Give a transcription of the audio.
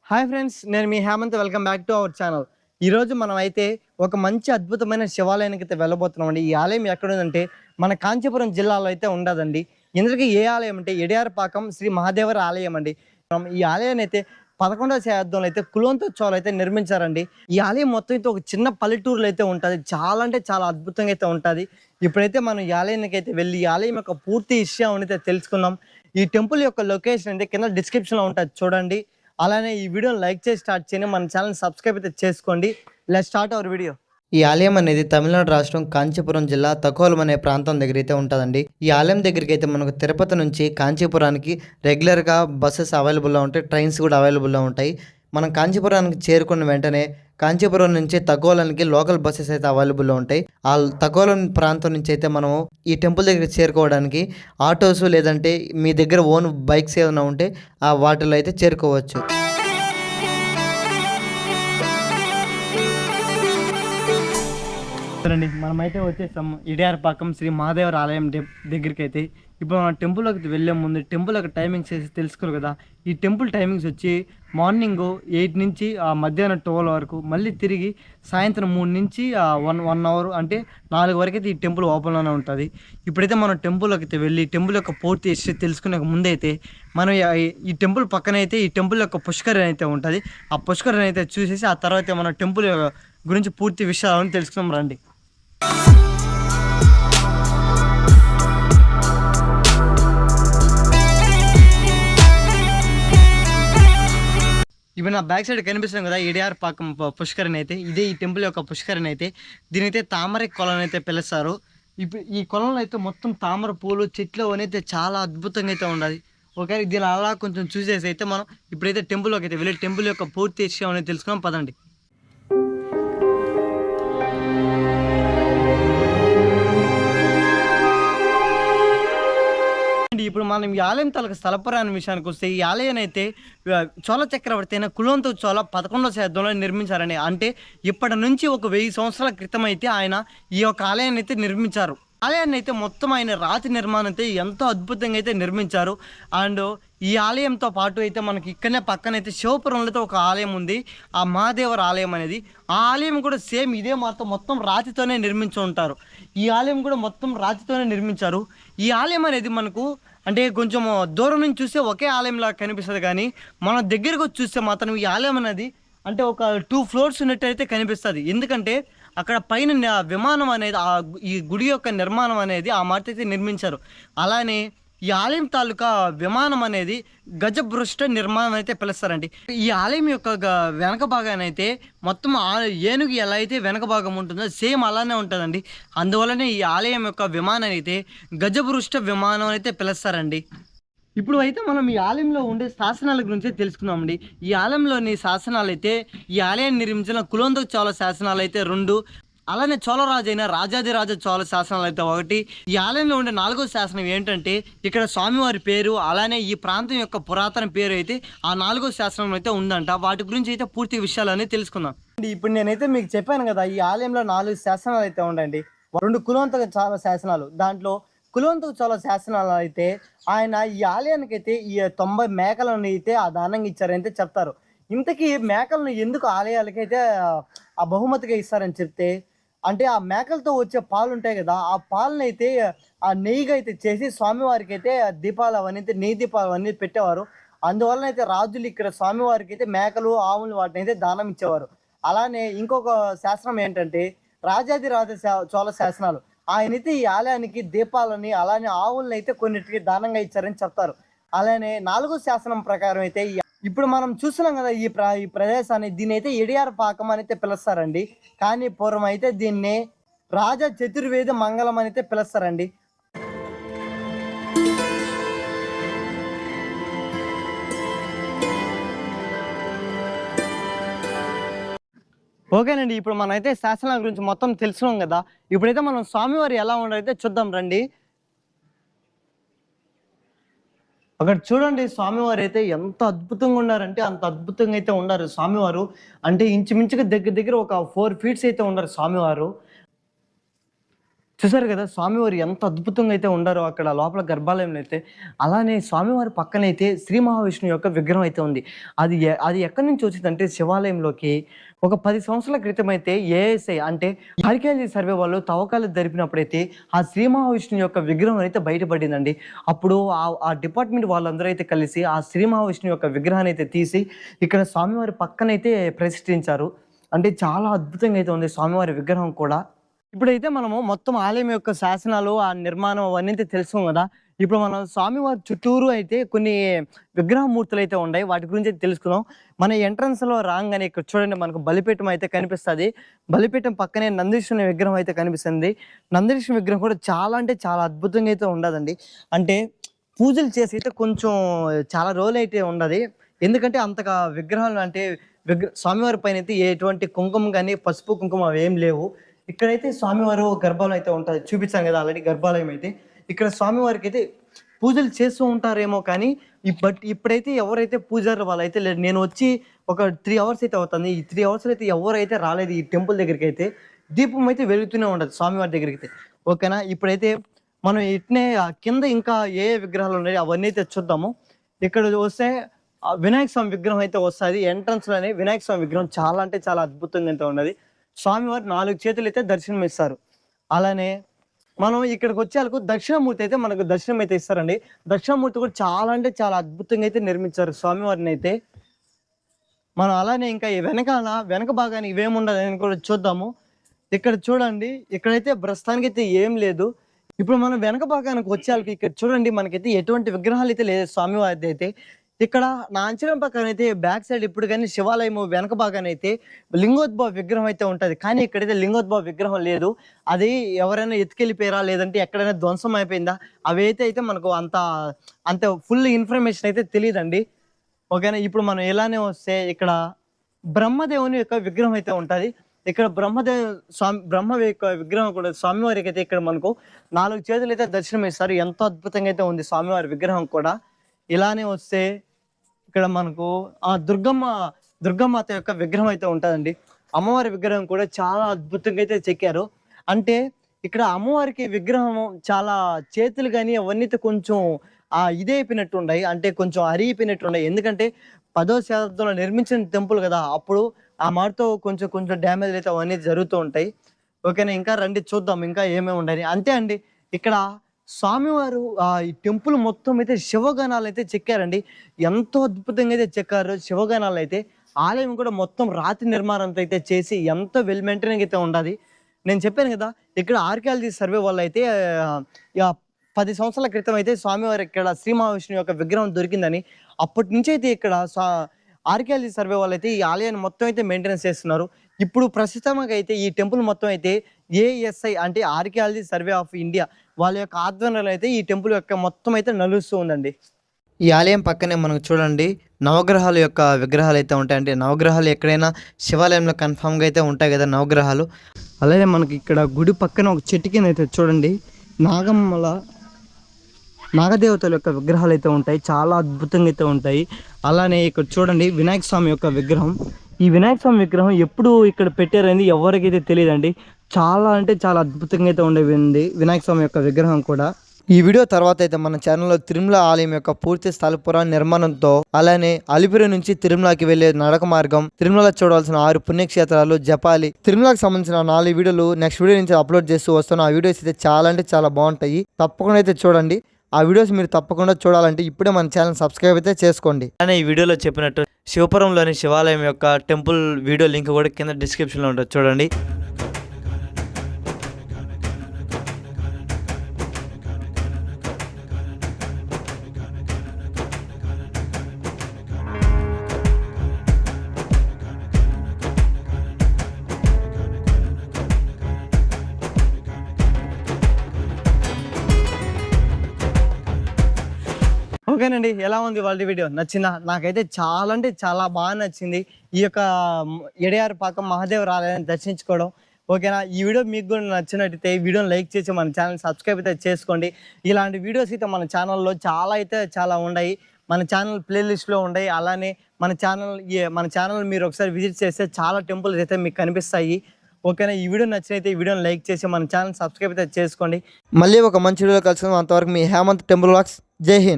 Hi friends, నేను మీ Hemanth. Welcome back to our channel. ఈరోజు మనం అయితే ఒక మంచి అద్భుతమైన శివాలయానికి అయితే వెళ్ళబోతున్నామండి. ఈ ఆలయం ఎక్కడుందంటే మన కాంచీపురం జిల్లాలో అయితే ఉండదండి. ఇందులోకి ఏ ఆలయం అంటే ఎడియారపాకం శ్రీ మహాదేవర ఆలయం అండి. ఈ ఆలయాన్ని అయితే 11వ శతాబ్దంలో అయితే కులోతుగ అయితే నిర్మించారండి. ఈ ఆలయం మొత్తం అయితే ఒక చిన్న పల్లెటూరులో అయితే ఉంటుంది. చాలా అంటే చాలా అద్భుతంగా అయితే ఉంటుంది. ఇప్పుడైతే మనం ఈ ఆలయానికి అయితే వెళ్ళి ఈ ఆలయం యొక్క పూర్తి విషయం అయితే తెలుసుకుందాం. ఈ టెంపుల్ యొక్క లొకేషన్ అయితే కింద డిస్క్రిప్షన్లో ఉంటుంది, చూడండి. అలానే ఈ వీడియోని లైక్ చేసి స్టార్ట్ చేయండి. మన ఛానల్ సబ్స్క్రైబ్ అయితే చేసుకోండి. Let's start our video. ఈ ఆలయం అనేది తమిళనాడు రాష్ట్రం కాంచీపురం జిల్లా తకోలం అనే ప్రాంతం దగ్గర అయితే ఉంటుందండి. ఈ ఆలయం దగ్గరికి అయితే మనకు తిరుపతి నుంచి కాంచీపురానికి రెగ్యులర్గా బస్సెస్ అవైలబుల్లో ఉంటాయి, ట్రైన్స్ కూడా అవైలబుల్లో ఉంటాయి. మనం కాంచీపురానికి చేరుకున్న వెంటనే కాంచీపురం నుంచి తకోలానికి లోకల్ బస్సెస్ అయితే అవైలబుల్లో ఉంటాయి. ఆ తకోలం ప్రాంతం నుంచి అయితే మనము ఈ టెంపుల్ దగ్గరికి చేరుకోవడానికి ఆటోస్ లేదంటే మీ దగ్గర ఓన్ బైక్స్ ఏమైనా ఉంటే ఆ వాటిలో అయితే చేరుకోవచ్చు. అండి, మనమైతే వచ్చేసాము ఇడియారపాకం శ్రీ మహాదేవర ఆలయం దగ్గరికి అయితే. ఇప్పుడు మనం టెంపుల్లోకి వెళ్ళే ముందు టెంపుల్ యొక్క టైమింగ్స్ వేసి తెలుసుకోరు కదా. ఈ టెంపుల్ టైమింగ్స్ వచ్చి మార్నింగ్ 8 నుంచి మధ్యాహ్నం 12 వరకు, మళ్ళీ తిరిగి సాయంత్రం 3 నుంచి 1 అవర్ అంటే 4 వరకు అయితే ఈ టెంపుల్ ఓపెన్లోనే ఉంటుంది. ఇప్పుడైతే మనం టెంపుల్లోకి అయితే వెళ్ళి టెంపుల్ యొక్క పూర్తి హిస్టరీ తెలుసుకునే ముందైతే మనం ఈ టెంపుల్ పక్కన అయితే ఈ టెంపుల్ యొక్క పుష్కరిణి అయితే ఉంటుంది. ఆ పుష్కరిణి అయితే చూసేసి ఆ తర్వాత మనం టెంపుల్ గురించి పూర్తి విషయాలను తెలుసుకుందాం రండి. ఇప్పుడు నా బ్యాక్ సైడ్ కనిపిస్తుంది కదా ఇడియారపాకం పుష్కరిణి అయితే. ఇదే ఈ టెంపుల్ యొక్క పుష్కరిణి అయితే. దీనైతే తామర కొలను అయితే పిలుస్తారు. ఇప్పుడు ఈ కొలంలో అయితే మొత్తం తామర పూలు చెట్లు అనేది చాలా అద్భుతంగా అయితే ఉండాలి. ఒకవేళ దీని అలా కొంచెం చూసేసి అయితే మనం ఇప్పుడైతే టెంపుల్లోకి అయితే వెళ్ళి టెంపుల్ యొక్క పూర్తి విషయం అనేది తెలుసుకున్నాం, పదండి. ఇప్పుడు మనం ఈ ఆలయం తాలూకు స్థలపురాణ విషయానికి వస్తే ఈ ఆలయాన్ని అయితే చోళ చక్రవర్తి అయిన కులోతుగ చోళ 11వ శతాబ్దంలో నిర్మించారని. అంటే ఇప్పటి నుంచి ఒక 1000 సంవత్సరాల క్రితం అయితే ఆయన ఈ యొక్క ఆలయాన్ని అయితే నిర్మించారు. ఆలయాన్ని అయితే మొత్తం ఆయన రాతి నిర్మాణం అయితే ఎంతో అద్భుతంగా అయితే నిర్మించారు. అండ్ ఈ ఆలయంతో పాటు అయితే మనకి ఇక్కడనే పక్కనైతే శివపురంలో ఒక ఆలయం ఉంది, ఆ మహాదేవర ఆలయం అనేది. ఆ ఆలయం కూడా సేమ్ ఇదే మొత్తం రాతితోనే నిర్మించి ఉంటారు. ఈ ఆలయం కూడా మొత్తం రాతితోనే నిర్మించారు. ఈ ఆలయం అనేది మనకు అంటే కొంచెం దూరం నుంచి చూస్తే ఒకే ఆలయంలా కనిపిస్తుంది, కానీ మన దగ్గరకు వచ్చి చూస్తే మాత్రం ఈ ఆలయం అనేది అంటే ఒక 2 ఫ్లోర్స్ ఉన్నట్టయితే కనిపిస్తుంది. ఎందుకంటే అక్కడ పైన విమానం అనేది ఈ గుడి యొక్క నిర్మాణం అనేది ఆ మాట అయితే నిర్మించారు. అలానే ఈ ఆలయం తాలూకా విమానం అనేది గజభృష్ట నిర్మాణం అయితే పిలుస్తారండి. ఈ ఆలయం యొక్క వెనక భాగాన్ని అయితే మొత్తం ఏనుగు ఎలా అయితే వెనక భాగం ఉంటుందో సేమ్ అలానే ఉంటుందండి. అందువల్లనే ఈ ఆలయం యొక్క విమానం అయితే గజభృష్ట విమానం అయితే పిలుస్తారండి. ఇప్పుడు అయితే మనం ఈ ఆలయంలో ఉండే శాసనాల గురించి తెలుసుకుందామండి. ఈ ఆలయంలోని శాసనాలు అయితే ఈ ఆలయాన్ని నిర్మించిన కులోతుగ చోళ శాసనాలు అయితే 2, అలానే చోళరాజు అయిన రాజాదిరాజ చోళ శాసనాలు అయితే 1. ఈ ఆలయంలో ఉండే 4వ శాసనం ఏంటంటే ఇక్కడ స్వామివారి పేరు, అలానే ఈ ప్రాంతం యొక్క పురాతన పేరు అయితే ఆ 4వ శాసనం అయితే ఉందంట. వాటి గురించి అయితే పూర్తి విషయాలన్నీ తెలుసుకుందాం. ఇప్పుడు నేనైతే మీకు చెప్పాను కదా, ఈ ఆలయంలో 4 శాసనాలు అయితే ఉండండి. 2 కులోతుగ చోళ శాసనాలు. దాంట్లో కులోతుగ చోళ శాసనాలు అయితే ఆయన ఈ ఆలయానికి అయితే ఈ 90 మేకలను అయితే ఆ దానంగా ఇచ్చారైతే చెప్తారు. ఇంతకీ మేకలను ఎందుకు ఆలయాలకి అయితే ఆ బహుమతిగా ఇస్తారని చెప్తే, అంటే ఆ మేకలతో వచ్చే పాలు ఉంటాయి కదా, ఆ పాలను అయితే ఆ నెయ్యిగా అయితే చేసి స్వామివారికి అయితే దీపాలు అవన్నీ అయితే నెయ్యి దీపాలు అవన్నీ పెట్టేవారు. అందువలన అయితే రాజులు ఇక్కడ స్వామివారికి అయితే మేకలు ఆవులు వాటిని అయితే దానం ఇచ్చేవారు. అలానే ఇంకొక శాసనం ఏంటంటే రాజాదిరాజ చోళ శాసనాలు. ఆయనైతే ఈ ఆలయానికి దీపాలని అలానే ఆవులను అయితే కొన్నిటికి దానంగా ఇచ్చారని చెప్తారు. అలానే 4వ శాసనం ప్రకారం అయితే ఇప్పుడు మనం చూస్తున్నాం కదా ఈ ప్రదేశాన్ని, దీన్ని అయితే ఇడియారపాకం అని అయితే పిలుస్తారండి. కానీ పూర్వం అయితే దీన్ని రాజా చతుర్వేద మంగళం అని అయితే పిలుస్తారండి. ఓకేనండి, ఇప్పుడు మనం అయితే శాసనాల గురించి మొత్తం తెలుసుకున్నాం కదా. ఇప్పుడైతే మనం స్వామివారు ఎలా ఉన్నారైతే చూద్దాం రండి. అక్కడ చూడండి, స్వామివారు అయితే ఎంత అద్భుతంగా ఉన్నారంటే అంత అద్భుతంగా అయితే ఉన్నారు స్వామివారు. అంటే ఇంచుమించుగా దగ్గర ఒక 4 ఫీట్స్ అయితే ఉన్నారు స్వామివారు. చూసారు కదా స్వామివారు ఎంత అద్భుతంగా అయితే ఉండారో అక్కడ లోపల గర్భాలయంలో అయితే. అలానే స్వామివారి పక్కనైతే శ్రీ మహావిష్ణువు యొక్క విగ్రహం అయితే ఉంది. అది ఎక్కడి నుంచి వచ్చిందంటే శివాలయంలోకి ఒక 10 సంవత్సరాల క్రితం అయితే ఏఎస్ఐ అంటే ఆర్కియాలజీ సర్వే వాళ్ళు తవ్వకాలు జరిపినప్పుడైతే ఆ శ్రీ మహావిష్ణువు యొక్క విగ్రహం అయితే బయటపడిందండి. అప్పుడు ఆ డిపార్ట్మెంట్ వాళ్ళందరూ అయితే కలిసి ఆ శ్రీ మహావిష్ణువు యొక్క విగ్రహాన్ని అయితే తీసి ఇక్కడ స్వామివారి పక్కనైతే ప్రతిష్ఠించారు. అంటే చాలా అద్భుతంగా అయితే ఉంది స్వామివారి విగ్రహం కూడా. ఇప్పుడైతే మనము మొత్తం ఆలయం యొక్క శాసనాలు, ఆ నిర్మాణం అవన్నీ అయితే తెలుసుకున్నాం గదా! ఇప్పుడు మనం స్వామివారి చుట్టూరు అయితే కొన్ని విగ్రహ మూర్తులైతే ఉన్నాయి. వాటి గురించి అయితే తెలుసుకుందాం. మన ఎంట్రన్స్‌లో రాంగానే ఇక్కడ చూడండి మనకు బలిపీఠం అయితే కనిపిస్తది. బలిపీఠం పక్కనే నందీశ్వరుని విగ్రహం అయితే కనిపిస్తుంది. నందీశ్వరుని విగ్రహం కూడా చాలా అంటే చాలా అద్భుతంగా అయితే ఉండదండి. అంటే పూజలు చేసి అయితే కొంచెం చాలా రోజులైతే ఉండది. ఎందుకంటే అంతగా విగ్రహాలు అంటే స్వామివారి పైనైతే ఎటువంటి కుంకుమ గాని, పసుపు, కుంకుమ అవేం లేవు. ఇక్కడైతే స్వామివారు గర్భాలయం అయితే ఉంటది. చూపించాను కదా ఆల్రెడీ గర్భాలయం అయితే. ఇక్కడ స్వామివారికైతే పూజలు చేస్తూ ఉంటారేమో కానీ, ఇప్పుడైతే ఎవరైతే పూజారులు వాళ్ళైతే లేరు. నేను వచ్చి ఒక 3 అవర్స్ అయితే అవుతుంది. ఈ 3 అవర్స్‌లో అయితే ఎవరైతే రాలేదు ఈ టెంపుల్ దగ్గరికైతే. దీపం అయితే వెలుగుతూనే ఉంటది స్వామివారి దగ్గరికైతే. ఓకేనా? ఇప్పుడైతే మనం ఇట్నే కింద ఇంకా ఏ ఏ విగ్రహాలు ఉన్నాయో అవన్నీ అయితే చూద్దాము. ఇక్కడ వస్తే వినాయక స్వామి విగ్రహం అయితే వస్తది. ఎంట్రన్స్‌లోనే వినాయక స్వామి విగ్రహం చాలా అంటే చాలా అద్భుతంగా అయితే ఉన్నది. స్వామివారు 4 చేతులైతే దర్శనమిస్తారు. అలానే మనం ఇక్కడికొచ్చేలకు దక్షిణామూర్తి అయితే మనకు దర్శనం అయితే ఇస్తారండి. దక్షిణామూర్తి కూడా చాలా అంటే చాలా అద్భుతంగా అయితే నిర్మించారు స్వామివారినైతే. మనం అలానే ఇంకా ఈ వెనక భాగాన ఇవేముండదని కూడా చూద్దాము. ఇక్కడ చూడండి, ఇక్కడైతే ప్రస్తుతానికైతే ఏం లేదు. ఇప్పుడు మనం వెనక భాగానికి వచ్చేయాలకి ఇక్కడ చూడండి మనకైతే ఎటువంటి విగ్రహాలైతే లేదు స్వామివారిదైతే. ఇక్కడ నా అంచనా ప్రకారం అయితే బ్యాక్ సైడ్ ఇప్పుడు గాని శివాలయము వెనక భాగానైతే లింగోద్భవ విగ్రహం అయితే ఉంటది. కానీ ఇక్కడైతే లింగోద్భవ విగ్రహం లేదు. అది ఎవరైనా ఎత్తుకెళ్ళిపోయారా? లేదంటే ఎక్కడైనా ధ్వంసం అయిపోయిందా? అవైతే మనకు అంత ఫుల్ ఇన్ఫర్మేషన్ అయితే తెలీదండి. ఓకేనా? ఇప్పుడు మనం ఇలానే వస్తే ఇక్కడ బ్రహ్మదేవుని యొక్క విగ్రహం అయితే ఉంటది. ఇక్కడ బ్రహ్మ యొక్క విగ్రహం కూడా స్వామివారికి అయితే ఇక్కడ మనకు 4 చేతులైతే దర్శనమిస్తారు. ఎంతో అద్భుతంగా అయితే ఉంది స్వామివారి విగ్రహం కూడా. ఇలానే వస్తే ఇక్కడ మనకు దుర్గమాత యొక్క విగ్రహం అయితే ఉంటదండి. అమ్మవారి విగ్రహం కూడా చాలా అద్భుతంగా అయితే చెక్కారు. అంటే ఇక్కడ అమ్మవారికి విగ్రహం చాలా చేతులు గాని అవన్నీ అయితే కొంచెం ఇదైపోయినట్టున్నాయి. అంటే కొంచెం అరిగిపోయినట్టున్నాయి. ఎందుకంటే 10వ శతాబ్దంలో నిర్మించిన టెంపుల్ కదా! అప్పుడు ఆ మాటతో కొంచెం కొంచెం డ్యామేజ్‌లు అయితే అవన్నీ జరుగుతూ ఉంటాయి. ఓకేనా? ఇంకా రండి చూద్దాం ఇంకా ఏమేమి ఉన్నాయని. అంతే అండి. ఇక్కడ స్వామివారు ఈ టెంపుల్ మొత్తం అయితే శివగణాలైతే చెక్కారండి. ఎంతో అద్భుతంగా అయితే చెక్కారు శివగణాలైతే. ఆలయం కూడా మొత్తం రాతి నిర్మాణంతో అయితే చేసి ఎంతో వెల్ మెయింటైనింగ్ అయితే ఉండాది. నేను చెప్పాను కదా! ఇక్కడ ఆర్కియాలజీ సర్వే వాళ్ళైతే 10 సంవత్సరాల క్రితం అయితే స్వామివారి ఇక్కడ శ్రీ మహావిష్ణువు యొక్క విగ్రహం దొరికిందని. అప్పటి నుంచి అయితే ఇక్కడ ఆర్కియాలజీ సర్వే వాళ్ళైతే ఈ ఆలయాన్ని మొత్తం అయితే మెయింటెనెన్స్ చేస్తున్నారు. ఇప్పుడు ప్రస్తుతానికి అయితే ఈ టెంపుల్ మొత్తం అయితే ఏఎస్ఐ అంటే ఆర్కియాలజీ సర్వే ఆఫ్ ఇండియా వాళ్ళ యొక్క ఆధ్వర్యంలో అయితే ఈ టెంపుల్ యొక్క మొత్తం అయితే నడుస్తూ ఉందండి. ఈ ఆలయం పక్కనే మనకు చూడండి నవగ్రహాల యొక్క విగ్రహాలు అయితే ఉంటాయి. అంటే నవగ్రహాలు ఎక్కడైనా శివాలయంలో కన్ఫామ్గా అయితే ఉంటాయి కదా నవగ్రహాలు. అలాగే మనకి ఇక్కడ గుడి పక్కన ఒక చెట్టు కింద అయితే చూడండి నాగదేవతల యొక్క విగ్రహాలు అయితే ఉంటాయి. చాలా అద్భుతంగా అయితే ఉంటాయి. అలానే ఇక్కడ చూడండి వినాయక స్వామి యొక్క విగ్రహం. ఈ వినాయక స్వామి విగ్రహం ఎప్పుడు ఇక్కడ పెట్టారనేది ఎవరికైతే తెలియదండి. చాలా అంటే చాలా అద్భుతంగా అయితే ఉండేది వినాయక స్వామి యొక్క విగ్రహం కూడా. ఈ వీడియో తర్వాత అయితే మన ఛానల్లో తిరుమల ఆలయం యొక్క పూర్తి స్థల పురాణ నిర్మాణంతో, అలానే అలిపిరి నుంచి తిరుమలకి వెళ్లే నడక మార్గం, తిరుమల చూడాల్సిన 6 పుణ్యక్షేత్రాలు, జపాలి, తిరుమలకి సంబంధించిన 4 వీడియోలు నెక్స్ట్ వీడియో నుంచి అప్లోడ్ చేస్తూ వస్తాను. ఆ వీడియోస్ అయితే చాలా అంటే చాలా బాగుంటాయి. తప్పకుండా అయితే చూడండి. ఆ వీడియోస్ మీరు తప్పకుండా చూడాలంటే ఇప్పుడే మన ఛానల్ సబ్స్క్రైబ్ అయితే చేసుకోండి. అలానే ఈ వీడియోలో చెప్పినట్టు శివపురంలోని శివాలయం యొక్క టెంపుల్ వీడియో లింక్ కూడా కింద డిస్క్రిప్షన్లో ఉంటుంది చూడండి. ఓకేనండి. ఎలా ఉంది వాళ్ళ వీడియో? నచ్చిందా? నాకైతే చాలా అంటే చాలా బాగా నచ్చింది. ఈ యొక్క ఎడయారుపాకం మహాదేవర ఆలయాన్ని దర్శించుకోవడం. ఓకేనా? ఈ వీడియో మీకు కూడా నచ్చినట్టయితే ఈ వీడియోని లైక్ చేసి మన ఛానల్ సబ్స్క్రైబ్ అయితే చేసుకోండి. ఇలాంటి వీడియోస్ అయితే మన ఛానల్లో చాలా ఉన్నాయి. మన ఛానల్ ప్లేలిస్ట్లో ఉన్నాయి. అలానే మన ఛానల్ మీరు ఒకసారి విజిట్ చేస్తే చాలా టెంపుల్స్ అయితే మీకు కనిపిస్తాయి. ఓకేనా? ఈ వీడియో నచ్చినైతే ఈ వీడియోని లైక్ చేసి మన ఛానల్ సబ్స్క్రైబ్ అయితే చేసుకోండి. మళ్ళీ ఒక మంచి వీడియో కలుసుకుందాం. అంతవరకు మీ హేమంత్ టెంపుల్ వ్లాగ్స్. జై హింద్.